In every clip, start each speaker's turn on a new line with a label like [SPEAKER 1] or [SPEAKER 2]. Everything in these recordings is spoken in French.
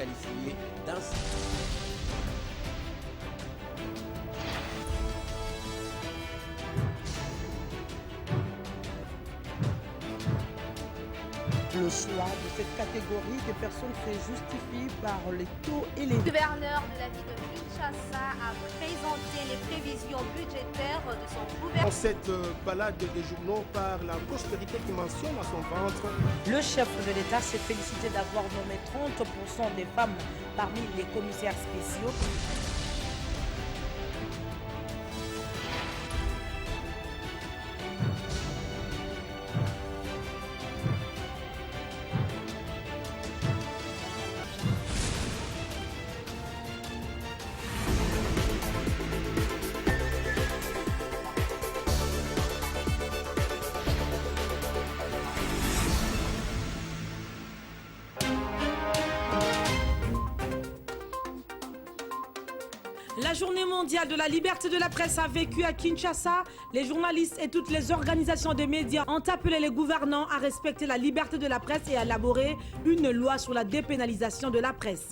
[SPEAKER 1] qualifié d'incident.
[SPEAKER 2] Le choix de cette catégorie de personnes se justifie par les taux élevés.
[SPEAKER 3] Le gouverneur de la ville de Kinshasa a présenté les prévisions budgétaires de son gouvernement.
[SPEAKER 4] Dans cette balade des journaux par la prospérité qui mentionne à son ventre.
[SPEAKER 2] Le chef de l'État s'est félicité d'avoir nommé 30% des femmes parmi les commissaires spéciaux.
[SPEAKER 5] La journée mondiale de la liberté de la presse a vécu à Kinshasa. Les journalistes et toutes les organisations des médias ont appelé les gouvernants à respecter la liberté de la presse et à élaborer une loi sur la dépénalisation de la presse.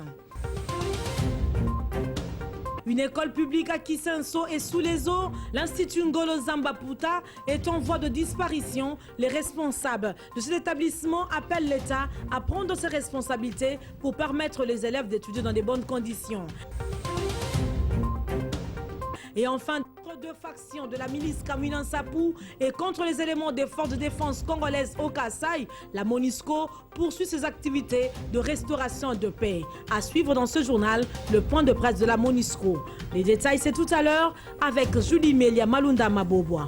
[SPEAKER 5] Une école publique à Kisenso est sous les eaux. L'Institut Ngolo Zambaputa est en voie de disparition. Les responsables de cet établissement appellent l'État à prendre ses responsabilités pour permettre aux élèves d'étudier dans de bonnes conditions. Et enfin, deux factions de la milice Kamina Nsapu et contre les éléments des forces de défense congolaises au Kasaï, la MONUSCO poursuit ses activités de restauration de paix. À suivre dans ce journal, le point de presse de la MONUSCO. Les détails, c'est tout à l'heure avec Julie Melia Malunda Maboboa.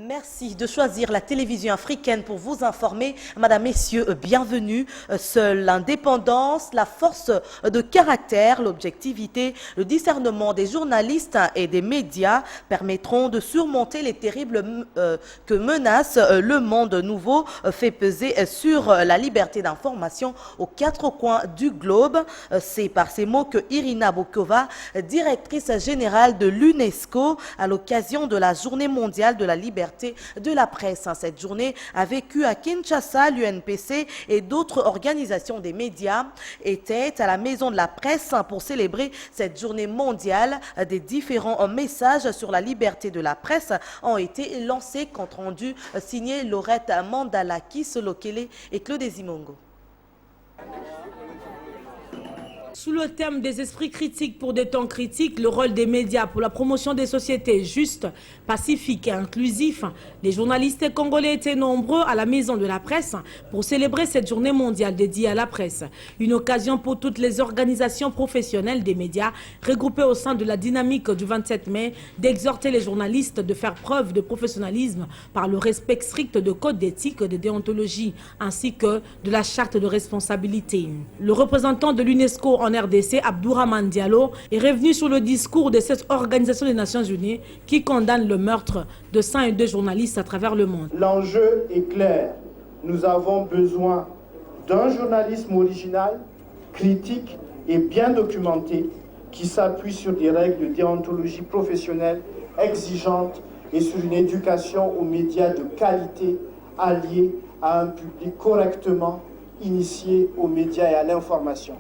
[SPEAKER 6] Merci de choisir la télévision africaine pour vous informer. Madame, Messieurs, bienvenue. Seule l'indépendance, la force de caractère, l'objectivité, le discernement des journalistes et des médias permettront de surmonter les terribles que menace le monde nouveau fait peser sur la liberté d'information aux quatre coins du globe. C'est par ces mots que Irina Bokova, directrice générale de l'UNESCO, à l'occasion de la Journée mondiale de la liberté de la presse. Cette journée a vécu à Kinshasa. L'UNPC et d'autres organisations des médias étaient à la Maison de la Presse pour célébrer cette journée mondiale. Des différents messages sur la liberté de la presse ont été lancés, compte rendu signé Laurette Mandalaki, Solokele et Claude Zimongo.
[SPEAKER 5] Sous le thème des esprits critiques pour des temps critiques, le rôle des médias pour la promotion des sociétés justes, pacifiques et inclusifs, les journalistes congolais étaient nombreux à la Maison de la Presse pour célébrer cette journée mondiale dédiée à la presse. Une occasion pour toutes les organisations professionnelles des médias regroupées au sein de la dynamique du 27 mai d'exhorter les journalistes de faire preuve de professionnalisme par le respect strict de codes d'éthique, de déontologie ainsi que de la charte de responsabilité. Le représentant de l'UNESCO en RDC, Abdourahmane Diallo, est revenu sur le discours de cette organisation des Nations Unies qui condamne le meurtre de 102 journalistes à travers le monde.
[SPEAKER 7] L'enjeu est clair. Nous avons besoin d'un journalisme original, critique et bien documenté qui s'appuie sur des règles de déontologie professionnelle exigeantes et sur une éducation aux médias de qualité alliée à un public correctement initié aux médias et à l'information.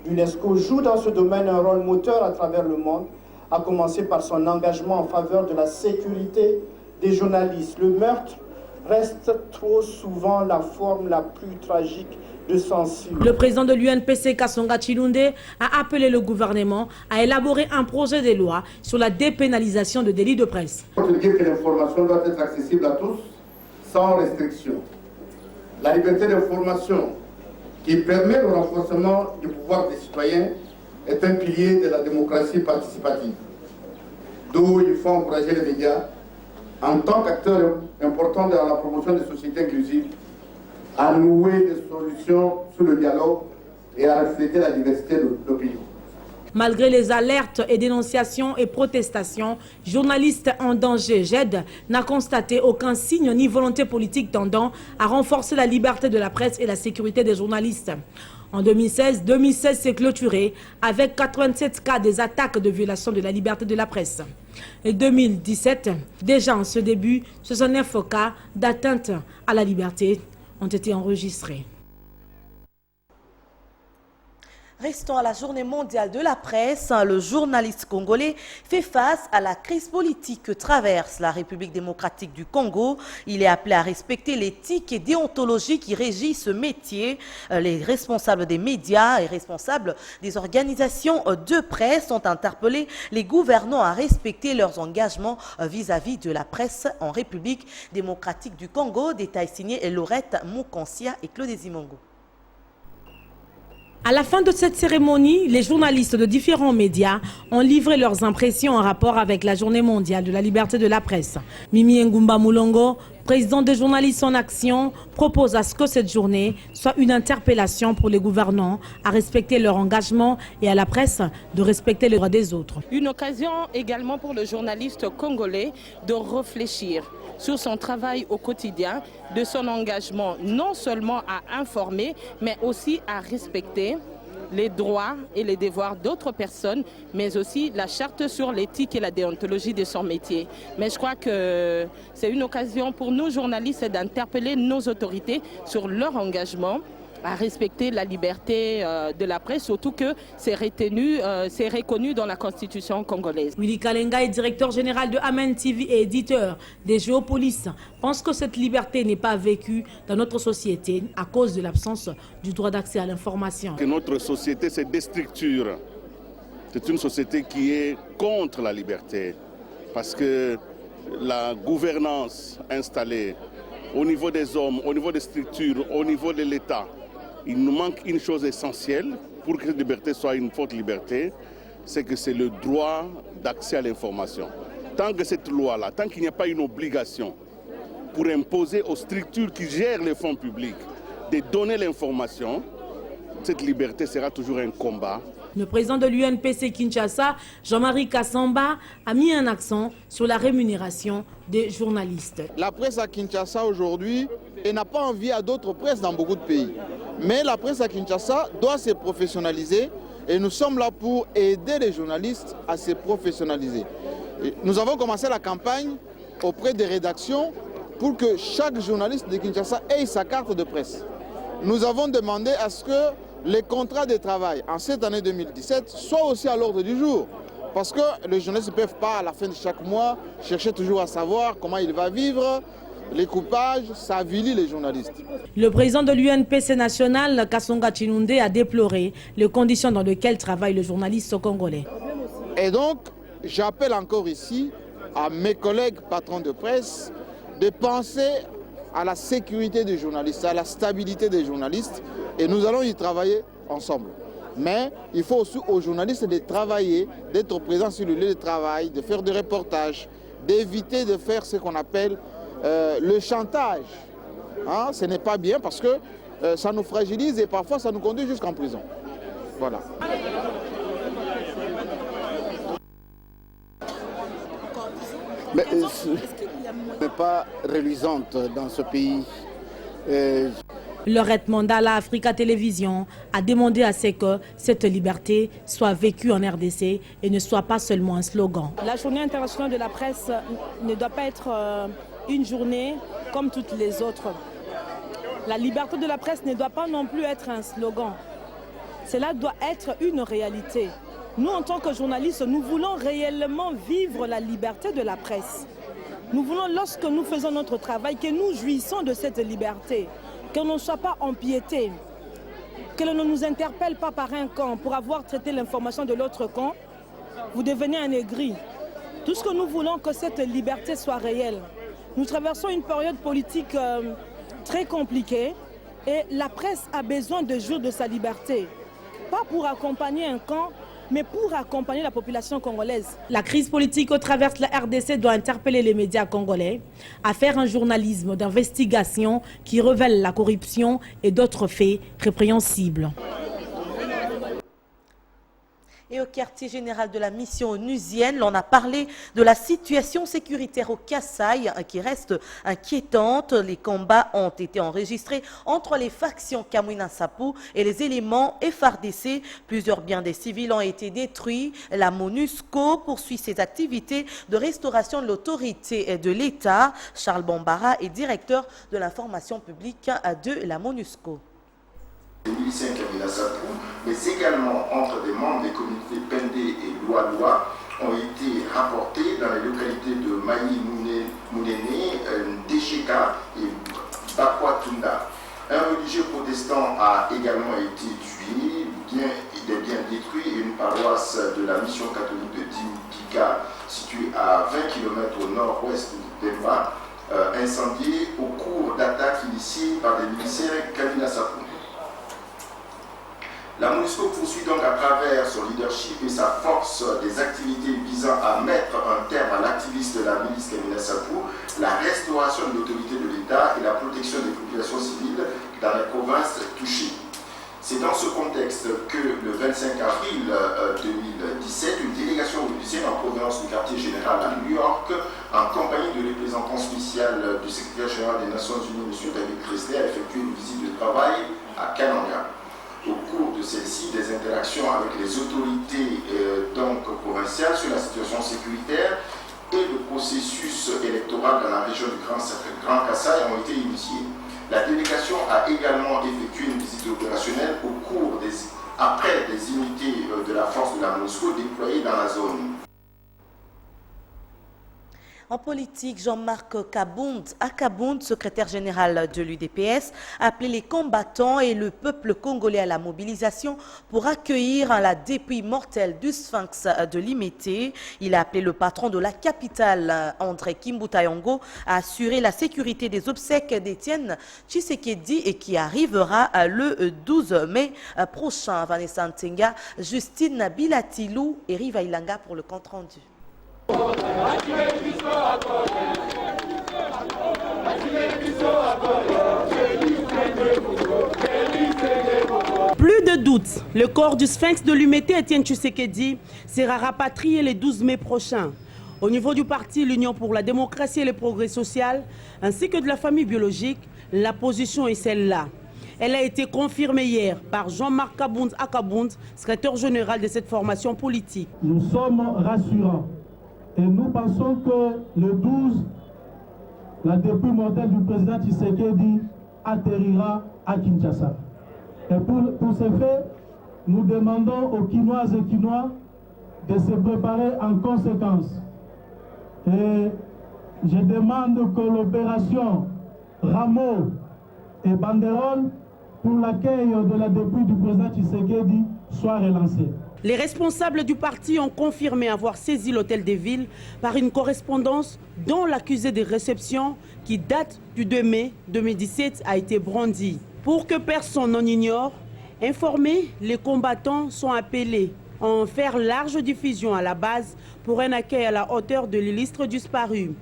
[SPEAKER 7] L'UNESCO joue dans ce domaine un rôle moteur à travers le monde, à commencer par son engagement en faveur de la sécurité des journalistes. Le meurtre reste trop souvent la forme la plus tragique de censure.
[SPEAKER 5] Le président de l'UNPC, Kasonga Chilunde, a appelé le gouvernement à élaborer un projet de loi sur la dépénalisation de délits de presse.
[SPEAKER 8] Il faut dire que l'information doit être accessible à tous, sans restriction. La liberté d'information qui permet le renforcement du pouvoir des citoyens est un pilier de la démocratie participative. D'où il faut encourager les médias, en tant qu'acteurs importants dans la promotion des sociétés inclusives, à nouer des solutions sous le dialogue et à refléter la diversité d'opinions.
[SPEAKER 5] Malgré les alertes et dénonciations et protestations, Journalistes en danger, GED, n'a constaté aucun signe ni volonté politique tendant à renforcer la liberté de la presse et la sécurité des journalistes. En 2016 s'est clôturé avec 87 cas des attaques de violation de la liberté de la presse. Et 2017, déjà en ce début, 69 cas d'atteinte à la liberté ont été enregistrés.
[SPEAKER 6] Restons à la journée mondiale de la presse. Le journaliste congolais fait face à la crise politique que traverse la République démocratique du Congo. Il est appelé à respecter l'éthique et déontologie qui régit ce métier. Les responsables des médias et responsables des organisations de presse ont interpellé les gouvernants à respecter leurs engagements vis-à-vis de la presse en République démocratique du Congo. Détail signé Laurette Moukansia et Claude Zimongo.
[SPEAKER 5] À la fin de cette cérémonie, les journalistes de différents médias ont livré leurs impressions en rapport avec la journée mondiale de la liberté de la presse. Mimi Ngumba Moulongo, président des journalistes en action, propose à ce que cette journée soit une interpellation pour les gouvernants à respecter leur engagement et à la presse de respecter les droits des autres.
[SPEAKER 1] Une occasion également pour le journaliste congolais de réfléchir sur son travail au quotidien, de son engagement non seulement à informer, mais aussi à respecter les droits et les devoirs d'autres personnes, mais aussi la charte sur l'éthique et la déontologie de son métier. Mais je crois que c'est une occasion pour nous journalistes d'interpeller nos autorités sur leur engagement à respecter la liberté de la presse, surtout que c'est reconnu dans la constitution congolaise.
[SPEAKER 5] Willy Kalenga est directeur général de Amen TV et éditeur des Géopolis, pense que cette liberté n'est pas vécue dans notre société à cause de l'absence du droit d'accès à l'information.
[SPEAKER 9] Notre société se déstructure. C'est une société qui est contre la liberté parce que la gouvernance installée au niveau des hommes, au niveau des structures, au niveau de l'État, il nous manque une chose essentielle pour que cette liberté soit une forte liberté, c'est que c'est le droit d'accès à l'information. Tant que cette loi-là, tant qu'il n'y a pas une obligation pour imposer aux structures qui gèrent les fonds publics de donner l'information, cette liberté sera toujours un combat.
[SPEAKER 5] Le président de l'UNPC Kinshasa, Jean-Marie Kassamba, a mis un accent sur la rémunération des journalistes.
[SPEAKER 10] La presse à Kinshasa aujourd'hui n'a pas envie à d'autres presses dans beaucoup de pays. Mais la presse à Kinshasa doit se professionnaliser et nous sommes là pour aider les journalistes à se professionnaliser. Et nous avons commencé la campagne auprès des rédactions pour que chaque journaliste de Kinshasa ait sa carte de presse. Nous avons demandé à ce que les contrats de travail en cette année 2017 soient aussi à l'ordre du jour. Parce que les journalistes ne peuvent pas à la fin de chaque mois chercher toujours à savoir comment il va vivre. Les coupages, ça avilit les journalistes.
[SPEAKER 5] Le président de l'UNPC national, Kassonga Chinounde, a déploré les conditions dans lesquelles travaille le journaliste congolais.
[SPEAKER 10] Et donc, j'appelle encore ici à mes collègues patrons de presse de penser à la sécurité des journalistes, à la stabilité des journalistes, et nous allons y travailler ensemble. Mais il faut aussi aux journalistes de travailler, d'être présents sur le lieu de travail, de faire des reportages, d'éviter de faire ce qu'on appelle le chantage. Hein, ce n'est pas bien parce que ça nous fragilise et parfois ça nous conduit jusqu'en prison. Voilà.
[SPEAKER 8] Mais n'est pas reluisante dans ce pays.
[SPEAKER 5] Laurette Mandala, Africa Télévision, a demandé à ce que cette liberté soit vécue en RDC et ne soit pas seulement un slogan. La journée internationale de la presse ne doit pas être une journée comme toutes les autres. La liberté de la presse ne doit pas non plus être un slogan. Cela doit être une réalité. Nous, en tant que journalistes, nous voulons réellement vivre la liberté de la presse. Nous voulons, lorsque nous faisons notre travail, que nous jouissons de cette liberté, qu'on ne soit pas empiété, que l'on ne nous interpelle pas par un camp pour avoir traité l'information de l'autre camp. Vous devenez un aigri. Tout ce que nous voulons, que cette liberté soit réelle. Nous traversons une période politique très compliquée et la presse a besoin de jouir de sa liberté. Pas pour accompagner un camp, mais pour accompagner la population congolaise. La crise politique au travers de la RDC doit interpeller les médias congolais à faire un journalisme d'investigation qui révèle la corruption et d'autres faits répréhensibles.
[SPEAKER 6] Et au quartier général de la mission onusienne, l'on a parlé de la situation sécuritaire au Kasaï qui reste inquiétante. Les combats ont été enregistrés entre les factions Kamwina Sapu et les éléments FARDC. Plusieurs biens des civils ont été détruits. La MONUSCO poursuit ses activités de restauration de l'autorité de l'État. Charles Bombara est directeur de l'information publique de la MONUSCO.
[SPEAKER 11] Les miliciens Kamwina Sapu, mais également entre des membres des communautés Pendé et Loa ont été rapportés dans les localités de Maï Mounene, Ndesheka et Bakwatunda. Un religieux protestant a également été tué, des biens détruits et une paroisse de la mission catholique de Dimkika, située à 20 km au nord-ouest de Demba, incendiée au cours d'attaques initiées par des miliciens Kamwina Sapu. La MONUSCO poursuit donc à travers son leadership et sa force des activités visant à mettre un terme à l'activiste de la milice Kamwina Sapu, la restauration de l'autorité de l'État et la protection des populations civiles dans les provinces touchées. C'est dans ce contexte que le 25 avril 2017, une délégation onusienne en provenance du quartier général à New York, en compagnie de représentant spécial du secrétaire général des Nations Unies, M. David Chrisley, a effectué une visite de travail à Kananga. Au cours de celle-ci, des interactions avec les autorités provinciales sur la situation sécuritaire et le processus électoral dans la région du Grand Kasaï ont été initiés. La délégation a également effectué une visite opérationnelle après des unités de la force de la MONUSCO déployées dans la zone.
[SPEAKER 6] En politique, Jean-Marc Akabound, secrétaire général de l'UDPS, a appelé les combattants et le peuple congolais à la mobilisation pour accueillir la dépouille mortelle du sphinx de Limete. Il a appelé le patron de la capitale, André Kimbutayongo, à assurer la sécurité des obsèques d'Étienne Tshisekedi et qui arrivera le 12 mai prochain. Vanessa Ntenga, Justine Bilatilou et Riva Ilanga pour le compte rendu.
[SPEAKER 12] Plus de doute, le corps du sphinx de Limete, Étienne Tshisekedi, sera rapatrié le 12 mai prochain. Au niveau du parti L'Union pour la démocratie et le progrès social, ainsi que de la famille biologique, la position est celle-là. Elle a été confirmée hier par Jean-Marc Akabound, secrétaire général de cette formation politique.
[SPEAKER 13] Nous sommes rassurants. Et nous pensons que le 12, la dépouille mortelle du président Tshisekedi atterrira à Kinshasa. Et pour ce fait, nous demandons aux Kinoises et Kinois de se préparer en conséquence. Et je demande que l'opération Rameau et Banderole pour l'accueil de la dépouille du président Tshisekedi soit relancée.
[SPEAKER 12] Les responsables du parti ont confirmé avoir saisi l'hôtel des villes par une correspondance dont l'accusé de réception qui date du 2 mai 2017 a été brandi. Pour que personne n'en ignore, informés, les combattants sont appelés à en faire large diffusion à la base pour un accueil à la hauteur de l'illustre disparu.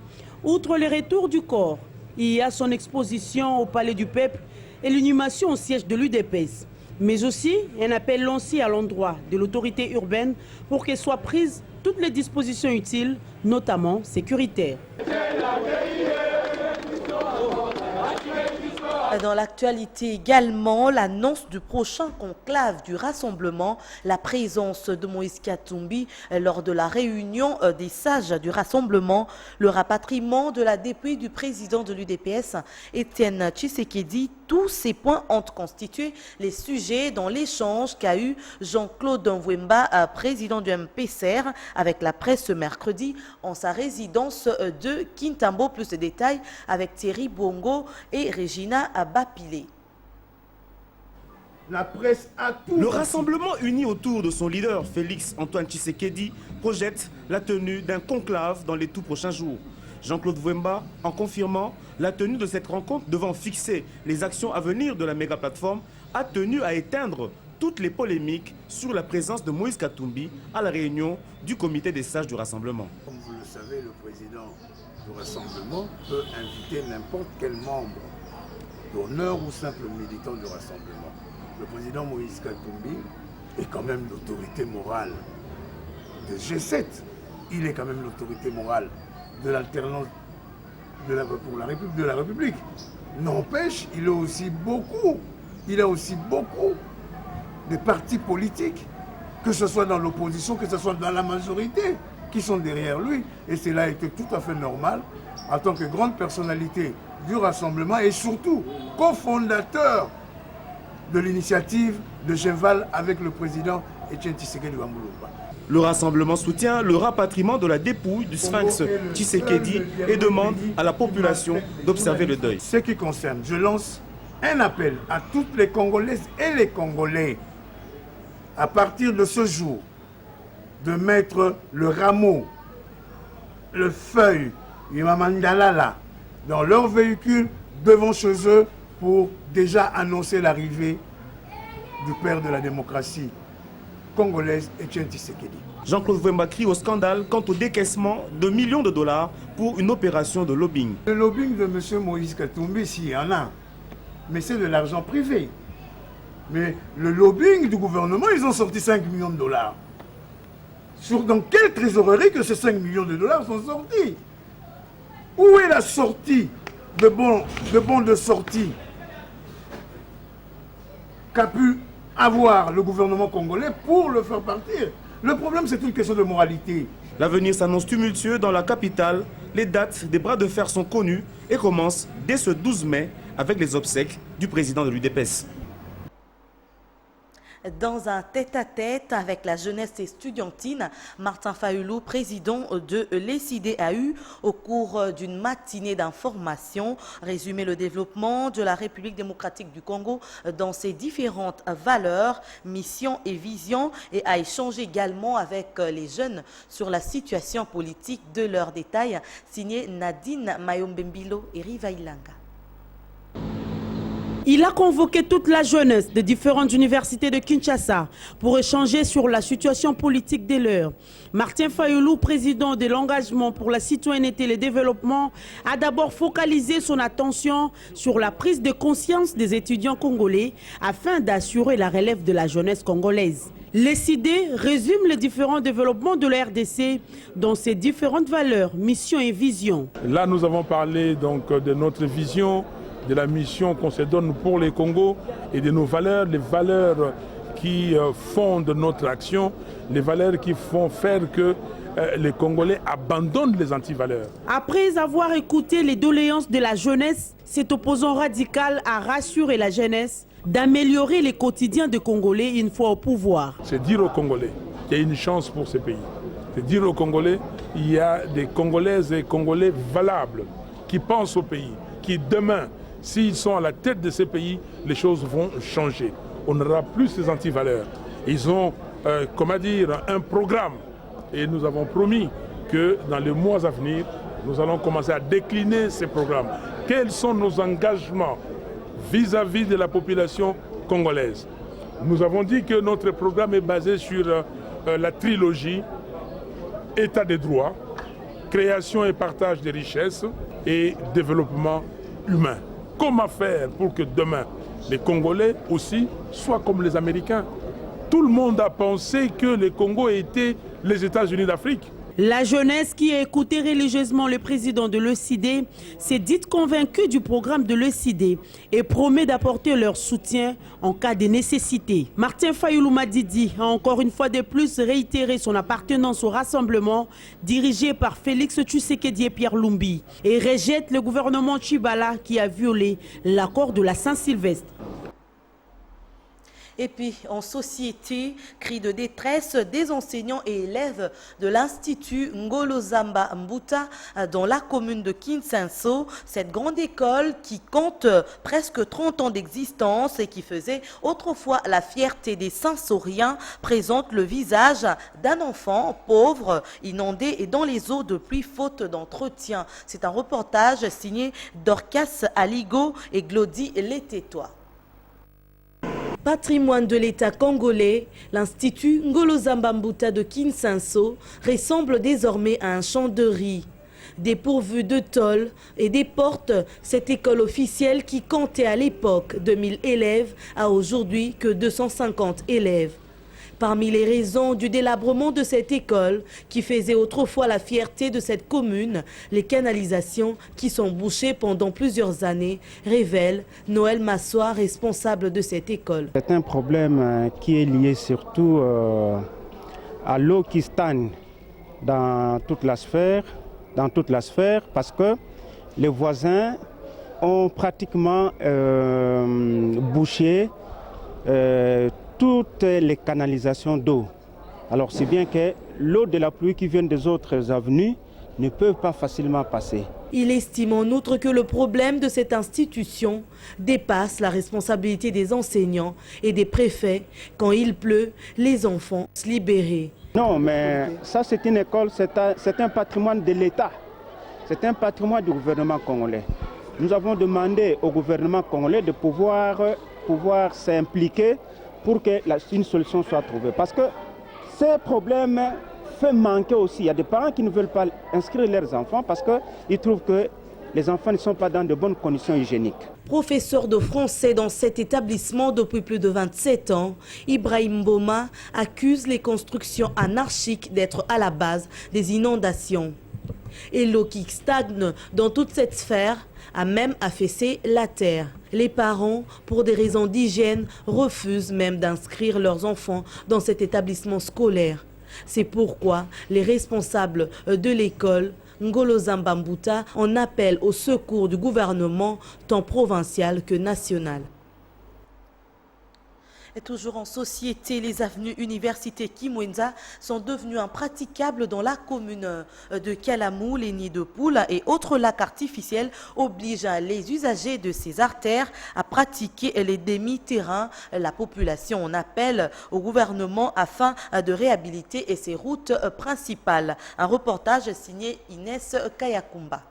[SPEAKER 12] Outre le retour du corps, il y a son exposition au Palais du Peuple et l'inhumation au siège de l'UDPS. Mais aussi un appel lancé à l'endroit de l'autorité urbaine pour qu'elles soient prises toutes les dispositions utiles, notamment sécuritaires.
[SPEAKER 6] Dans l'actualité également, l'annonce du prochain conclave du Rassemblement, la présence de Moïse Katumbi lors de la réunion des sages du Rassemblement, le rapatriement de la dépouille du président de l'UDPS, Étienne Tshisekedi. Tous ces points ont constitué les sujets dans l'échange qu'a eu Jean-Claude Nwemba, président du MPCR, avec la presse ce mercredi en sa résidence de Kintambo. Plus de détails avec Thierry Bongo et Regina Bapilé.
[SPEAKER 4] La presse a tout.
[SPEAKER 14] Le Rassemblement uni autour de son leader, Félix Antoine Tshisekedi, projette la tenue d'un conclave dans les tout prochains jours. Jean-Claude Nwemba, en confirmant la tenue de cette rencontre devant fixer les actions à venir de la méga-plateforme, a tenu à éteindre toutes les polémiques sur la présence de Moïse Katumbi à la réunion du comité des sages du Rassemblement.
[SPEAKER 15] Comme vous le savez, le président du Rassemblement peut inviter n'importe quel membre, d'honneur ou simple militant du Rassemblement. Le président Moïse Katumbi est quand même l'autorité morale des G7. Il est quand même l'autorité morale de l'alternance de la République. N'empêche, il a aussi beaucoup de partis politiques, que ce soit dans l'opposition, que ce soit dans la majorité, qui sont derrière lui. Et cela était tout à fait normal en tant que grande personnalité du rassemblement et surtout cofondateur de l'initiative de Genval avec le président Etienne Tshisekedi Wambulumba.
[SPEAKER 14] Le rassemblement soutient le rapatriement de la dépouille du sphinx Tshisekedi et demande à la population d'observer le deuil.
[SPEAKER 15] Ce qui concerne, je lance un appel à toutes les Congolaises et les Congolais à partir de ce jour de mettre le rameau, le feuille, le mandala dans leur véhicule devant chez eux pour déjà annoncer l'arrivée du père de la démocratie congolaise, Etienne Tshisekedi.
[SPEAKER 14] Jean-Claude Vwemba crie au scandale quant au décaissement de millions de dollars pour une opération de lobbying.
[SPEAKER 15] Le lobbying de M. Moïse Katumbi, s'il y en a, mais c'est de l'argent privé. Mais le lobbying du gouvernement, ils ont sorti 5 millions de dollars. Dans quelle trésorerie que ces 5 millions de dollars sont sortis? Où est la sortie de bons de sortie qu'a pu avoir le gouvernement congolais pour le faire partir? Le problème, c'est une question de moralité.
[SPEAKER 14] L'avenir s'annonce tumultueux dans la capitale. Les dates des bras de fer sont connues et commencent dès ce 12 mai avec les obsèques du président de l'UDPS.
[SPEAKER 6] Dans un tête-à-tête avec la jeunesse estudiantine, Martin Fayulu, président de l'ECID, a eu au cours d'une matinée d'information résumé le développement de la République démocratique du Congo dans ses différentes valeurs, missions et visions, et a échangé également avec les jeunes sur la situation politique de leurs détails. Signé Nadine Mayombembilo et Riva Ilanga.
[SPEAKER 12] Il a convoqué toute la jeunesse de différentes universités de Kinshasa pour échanger sur la situation politique des leurs. Martin Fayulu, président de l'engagement pour la citoyenneté et le développement, a d'abord focalisé son attention sur la prise de conscience des étudiants congolais afin d'assurer la relève de la jeunesse congolaise. L'ECID résume les différents développements de la RDC dans ses différentes valeurs, missions et visions.
[SPEAKER 13] Là, nous avons parlé donc de notre vision, de la mission qu'on se donne pour les Congos et de nos valeurs, les valeurs qui fondent notre action, les valeurs qui font faire que les Congolais abandonnent les antivaleurs.
[SPEAKER 12] Après avoir écouté les doléances de la jeunesse, cet opposant radical a rassuré la jeunesse d'améliorer les quotidiens des Congolais une fois au pouvoir.
[SPEAKER 13] C'est dire aux Congolais qu'il y a une chance pour ce pays. C'est dire aux Congolais qu'il y a des Congolaises et Congolais valables qui pensent au pays, qui demain, s'ils sont à la tête de ces pays, les choses vont changer. On n'aura plus ces antivaleurs. Ils ont, un programme. Et nous avons promis que dans les mois à venir, nous allons commencer à décliner ces programmes. Quels sont nos engagements vis-à-vis de la population congolaise? Nous avons dit que notre programme est basé sur la trilogie État des droits, création et partage des richesses et développement humain. Comment faire pour que demain, les Congolais aussi soient comme les Américains? Tout le monde a pensé que le Congo était les États-Unis d'Afrique.
[SPEAKER 12] La jeunesse qui a écouté religieusement le président de l'ECID s'est dite convaincue du programme de l'ECID et promet d'apporter leur soutien en cas de nécessité. Martin Fayulu Madidi a encore une fois de plus réitéré son appartenance au rassemblement dirigé par Félix Tshisekedi et Pierre Lumbi et rejette le gouvernement Tshibala qui a violé l'accord de la Saint-Sylvestre.
[SPEAKER 6] Et puis, en société, cri de détresse des enseignants et élèves de l'Institut Ngolo Zamba Mbuta dans la commune de Kinsenso. Cette grande école qui compte presque 30 ans d'existence et qui faisait autrefois la fierté des Saint-Sauriens présente le visage d'un enfant pauvre, inondé et dans les eaux de pluie faute d'entretien. C'est un reportage signé Dorcas Aligo et Glody Letétois. Patrimoine de l'État congolais, l'Institut Ngolo Zamba Mbuta de Kinsenso ressemble désormais à un champ de riz. Dépourvu de tôle et des portes, cette école officielle qui comptait à l'époque 2000 élèves a aujourd'hui que 250 élèves. Parmi les raisons du délabrement de cette école, qui faisait autrefois la fierté de cette commune, les canalisations qui sont bouchées pendant plusieurs années, révèle Noël Massois, responsable de cette école.
[SPEAKER 16] C'est un problème qui est lié surtout à l'eau qui stagne dans toute la sphère, parce que les voisins ont pratiquement bouché toutes les canalisations d'eau. Alors c'est bien que l'eau de la pluie qui vient des autres avenues ne peut pas facilement passer.
[SPEAKER 6] Il estime en outre que le problème de cette institution dépasse la responsabilité des enseignants et des préfets. Quand il pleut, les enfants se libèrent.
[SPEAKER 16] Non, mais ça c'est une école, c'est un patrimoine de l'État. C'est un patrimoine du gouvernement congolais. Nous avons demandé au gouvernement congolais de pouvoir s'impliquer pour que une solution soit trouvée. Parce que ces problèmes font manquer aussi. Il y a des parents qui ne veulent pas inscrire leurs enfants parce qu'ils trouvent que les enfants ne sont pas dans de bonnes conditions hygiéniques.
[SPEAKER 6] Professeur de français dans cet établissement depuis plus de 27 ans, Ibrahim Boma accuse les constructions anarchiques d'être à la base des inondations. Et l'eau qui stagne dans toute cette sphère a même affaissé la terre. Les parents, pour des raisons d'hygiène, refusent même d'inscrire leurs enfants dans cet établissement scolaire. C'est pourquoi les responsables de l'école, Ngolo Zambambuta, en appellent au secours du gouvernement tant provincial que national. Et toujours en société, les avenues Université Kimwenza sont devenues impraticables dans la commune de Kalamou. Les nids de poules et autres lacs artificiels obligent les usagers de ces artères à pratiquer les demi-terrains. La population en appelle au gouvernement afin de réhabiliter ces routes principales. Un reportage signé Inès Kayakumba.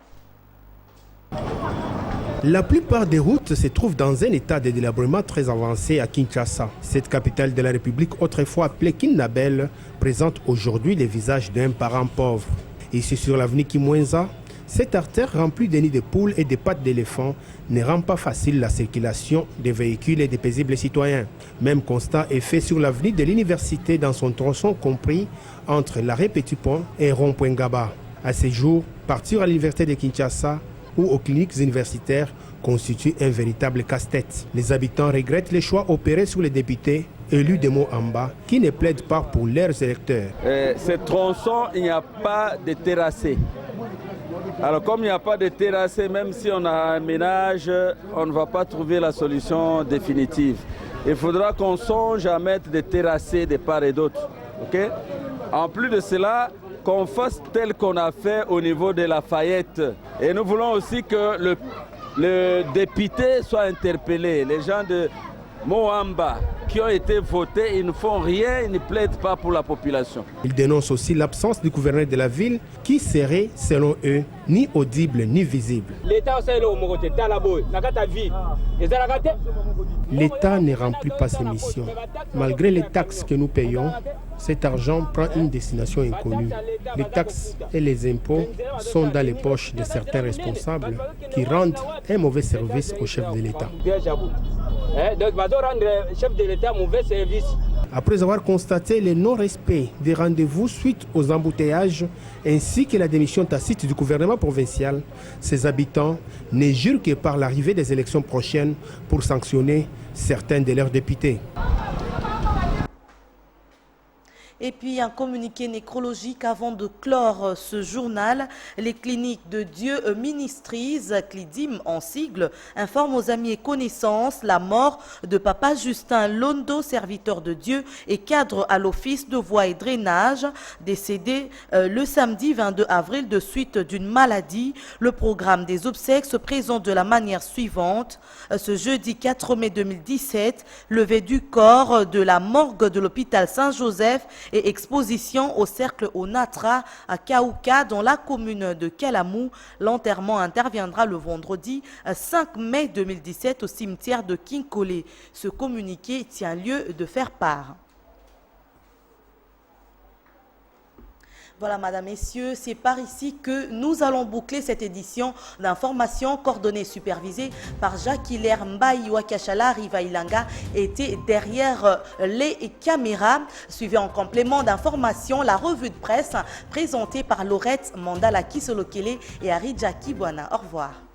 [SPEAKER 4] La plupart des routes se trouvent dans un état de délabrement très avancé à Kinshasa. Cette capitale de la République, autrefois appelée Kinabel, présente aujourd'hui le visage d'un parent pauvre. Ici sur l'avenue Kimwenza, cette artère remplie de nids de poules et de pattes d'éléphants ne rend pas facile la circulation des véhicules et des paisibles citoyens. Même constat est fait sur l'avenue de l'université dans son tronçon compris entre l'arrêt Petit Pont et rond-point Gaba. À ces jours, partir à l'université de Kinshasa ou aux cliniques universitaires constitue un véritable casse-tête. Les habitants regrettent les choix opérés sur les députés élus de Moamba qui ne plaident pas pour leurs électeurs.
[SPEAKER 17] Ce tronçon, il n'y a pas de terrassé. Alors comme il n'y a pas de terrassé, même si on a un ménage, on ne va pas trouver la solution définitive. Il faudra qu'on songe à mettre des terrassés de part et d'autre. Okay? En plus de cela, qu'on fasse tel qu'on a fait au niveau de Lafayette. Et nous voulons aussi que le député soit interpellé. Les gens de Moamba qui ont été votés, ils ne font rien, ils ne plaident pas pour la population.
[SPEAKER 4] Ils dénoncent aussi l'absence du gouverneur de la ville qui serait, selon eux, ni audible ni visible. L'État ne remplit pas ses missions. Malgré les taxes que nous payons, cet argent prend une destination inconnue. Les taxes et les impôts sont dans les poches de certains responsables qui rendent un mauvais service au chef de l'État. Après avoir constaté le non-respect des rendez-vous suite aux embouteillages ainsi que la démission tacite du gouvernement provincial, ses habitants ne jurent que par l'arrivée des élections prochaines pour sanctionner certains de leurs députés.
[SPEAKER 6] Et puis un communiqué nécrologique avant de clore ce journal. Les cliniques de Dieu Ministries, Clidim en sigle, informent aux amis et connaissances la mort de Papa Justin Londo, serviteur de Dieu et cadre à l'office de voies et drainage, décédé le samedi 22 avril de suite d'une maladie. Le programme des obsèques se présente de la manière suivante. Ce jeudi 4 mai 2017, levée du corps de la morgue de l'hôpital Saint-Joseph et exposition au cercle Onatra à Kaouka dans la commune de Kalamou. L'enterrement interviendra le vendredi 5 mai 2017 au cimetière de Kinkole. Ce communiqué tient lieu de faire part. Voilà, madame, messieurs, c'est par ici que nous allons boucler cette édition d'information coordonnée et supervisée par Jacques-Hilaire Mbaye Wakachala Rivailanga était derrière les caméras. Suivez en complément d'information la revue de presse présentée par Laurette Mandala Kisolokele et Harry Jackie Bwana. Au revoir.